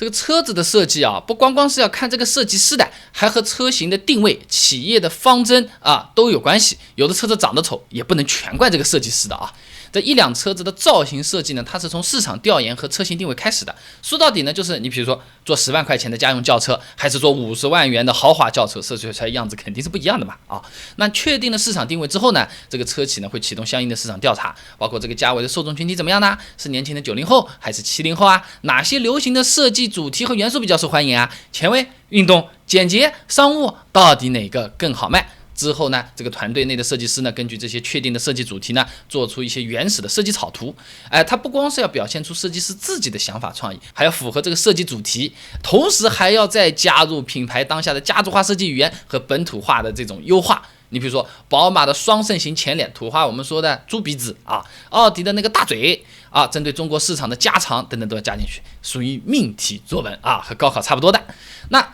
这个车子的设计啊，不光光是要看这个设计师的，还和车型的定位、企业的方针啊都有关系。有的车子长得丑，也不能全怪这个设计师的啊。这一辆车子的造型设计呢，它是从市场调研和车型定位开始的。说到底呢，就是你比如说做10万块钱的家用轿车，还是做50万元的豪华轿车，设计出来样子肯定是不一样的嘛啊。那确定了市场定位之后呢，这个车企呢会启动相应的市场调查，包括这个价位的受众群体怎么样呢？是年轻的90后还是70后啊？哪些流行的设计主题和元素比较受欢迎啊？前卫、运动、简洁、商务，到底哪个更好卖？之后呢，这个团队内的设计师呢，根据这些确定的设计主题呢，做出一些原始的设计草图。它不光是要表现出设计师自己的想法创意，还要符合这个设计主题，同时还要再加入品牌当下的家族化设计语言和本土化的这种优化。你比如说，宝马的双肾型前脸，土话我们说的猪鼻子啊，奥迪的那个大嘴啊，针对中国市场的加长等等都要加进去，属于命题作文啊，和高考差不多的。那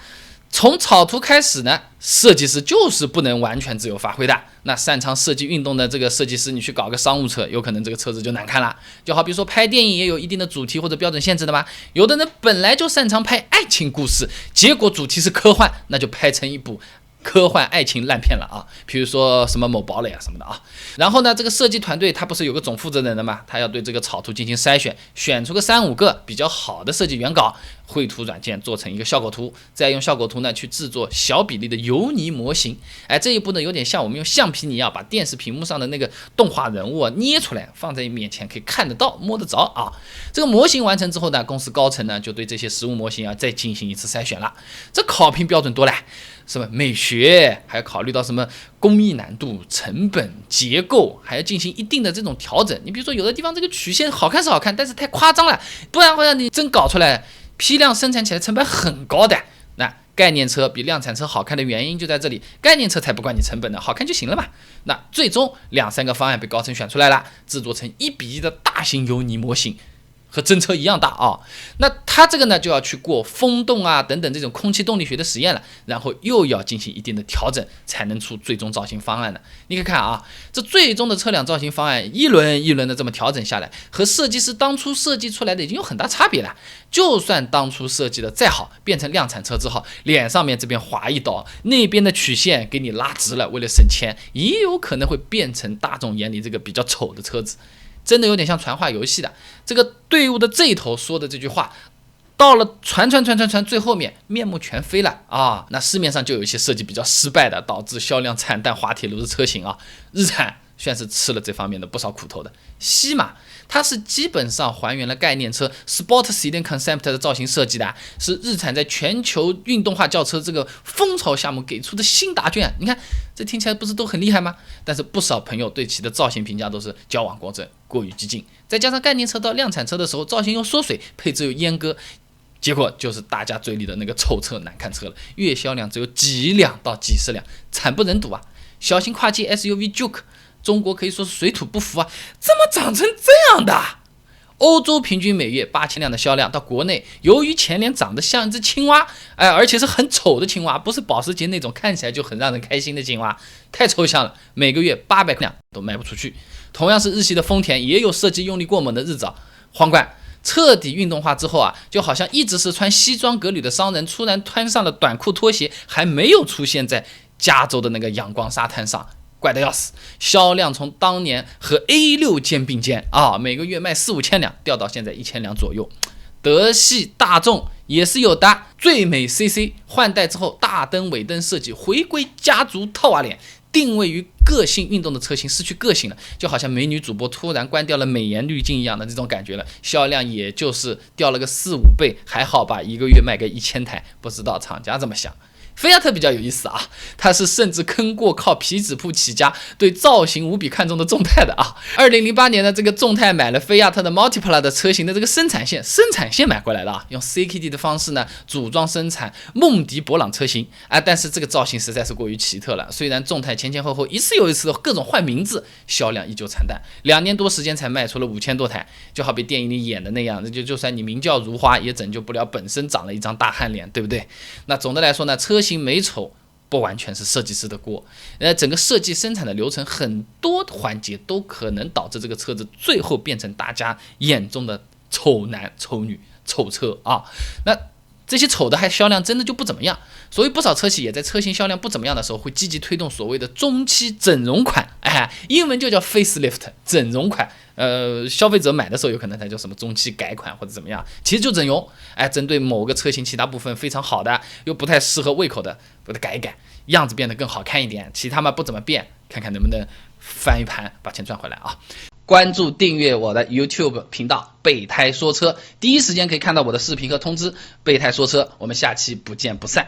从草图开始呢，设计师就是不能完全自由发挥的。那擅长设计运动的这个设计师，你去搞个商务车，有可能这个车子就难看了。就好比说拍电影也有一定的主题或者标准限制的嘛。有的人本来就擅长拍爱情故事，结果主题是科幻，那就拍成一部科幻爱情烂片了啊，比如说什么某堡垒啊什么的啊。然后呢，这个设计团队他不是有个总负责人的嘛，他要对这个草图进行筛选，选出个3-5个比较好的设计原稿，绘图软件做成一个效果图，再用效果图呢去制作小比例的油泥模型。这一步呢有点像我们用橡皮泥啊，把电视屏幕上的那个动画人物捏出来，放在你面前可以看得到、摸得着啊。这个模型完成之后呢，公司高层呢就对这些实物模型啊再进行一次筛选了。这考评标准多了，什么美学，还要考虑到什么工艺难度、成本、结构，还要进行一定的这种调整。你比如说有的地方这个曲线好看是好看，但是太夸张了，不然会让你真搞出来批量生产起来成本很高的。那概念车比量产车好看的原因就在这里，概念车才不管你成本的，好看就行了嘛。那最终2-3个方案被高层选出来了，制作成1:1的大型油泥模型，和真车一样大啊。那它这个呢就要去过风洞啊等等这种空气动力学的实验了，然后又要进行一定的调整，才能出最终造型方案的。你可以看啊，这最终的车辆造型方案一轮一轮的这么调整下来，和设计师当初设计出来的已经有很大差别了。就算当初设计的再好，变成量产车之后，脸上面这边划一刀，那边的曲线给你拉直了，为了省钱，也有可能会变成大众眼里这个比较丑的车子。真的有点像传话游戏的，这个队伍的这一头说的这句话，到了传，最后面面目全非了啊！那市面上就有一些设计比较失败的，导致销量惨淡滑铁卢的车型啊。日产算是吃了这方面的不少苦头的。西马它是基本上还原了概念车 Sport Sedan Concept 的造型设计的，是日产在全球运动化轿车这个风潮项目给出的新答卷。你看这听起来不是都很厉害吗？但是不少朋友对其的造型评价都是矫枉过正，过于激进，再加上概念车到量产车的时候造型又缩水，配置又阉割，结果就是大家嘴里的那个丑车难看车了，月销量只有几辆到几十辆，惨不忍睹啊！小型跨界 SUV Juke， 中国可以说是水土不服啊，怎么长成这样的？欧洲平均每月8000辆的销量，到国内由于前脸长得像一只青蛙，而且是很丑的青蛙，不是保时捷那种看起来就很让人开心的青蛙，太抽象了，每个月800辆都卖不出去。同样是日系的丰田，也有设计用力过猛的日子啊。皇冠彻底运动化之后啊，就好像一直是穿西装革履的商人，突然穿上了短裤拖鞋，还没有出现在加州的那个阳光沙滩上，怪得要死。销量从当年和 A6 肩并肩啊，每个月卖4-5千辆，掉到现在1000辆左右。德系大众也是有的，最美 CC 换代之后，大灯尾灯设计回归家族套娃脸，定位于个性运动的车型失去个性了，就好像美女主播突然关掉了美颜滤镜一样的这种感觉了，销量也就是掉了个4-5倍，还好吧，一个月卖个1000台，不知道厂家怎么想。菲亚特比较有意思啊，他是甚至坑过靠皮纸铺起家、对造型无比看重的众泰的啊。2008年的这个众泰买了菲亚特的 Multipla 的车型的这个生产线买过来了啊，用 CKD 的方式呢组装生产梦迪博朗车型啊，但是这个造型实在是过于奇特了。虽然众泰前后一次又一次的各种换名字，销量依旧惨淡，2年多时间才卖出了5000多台，就好比电影里演的那样，就算你名叫如花，也拯救不了本身长了一张大汉脸，对不对？那总的来说呢，车型美丑不完全是设计师的锅，整个设计生产的流程很多环节都可能导致这个车子最后变成大家眼中的丑男丑女丑车啊。那这些丑的还销量真的就不怎么样，所以不少车企也在车型销量不怎么样的时候，会积极推动所谓的中期整容款，英文就叫 facelift 整容款。消费者买的时候有可能它叫什么中期改款或者怎么样，其实就整容，针对某个车型其他部分非常好的，又不太适合胃口的，把它改一改，样子变得更好看一点，其他嘛不怎么变，看看能不能翻一盘把钱赚回来啊！关注订阅我的 YouTube 频道备胎说车，第一时间可以看到我的视频和通知。备胎说车，我们下期不见不散。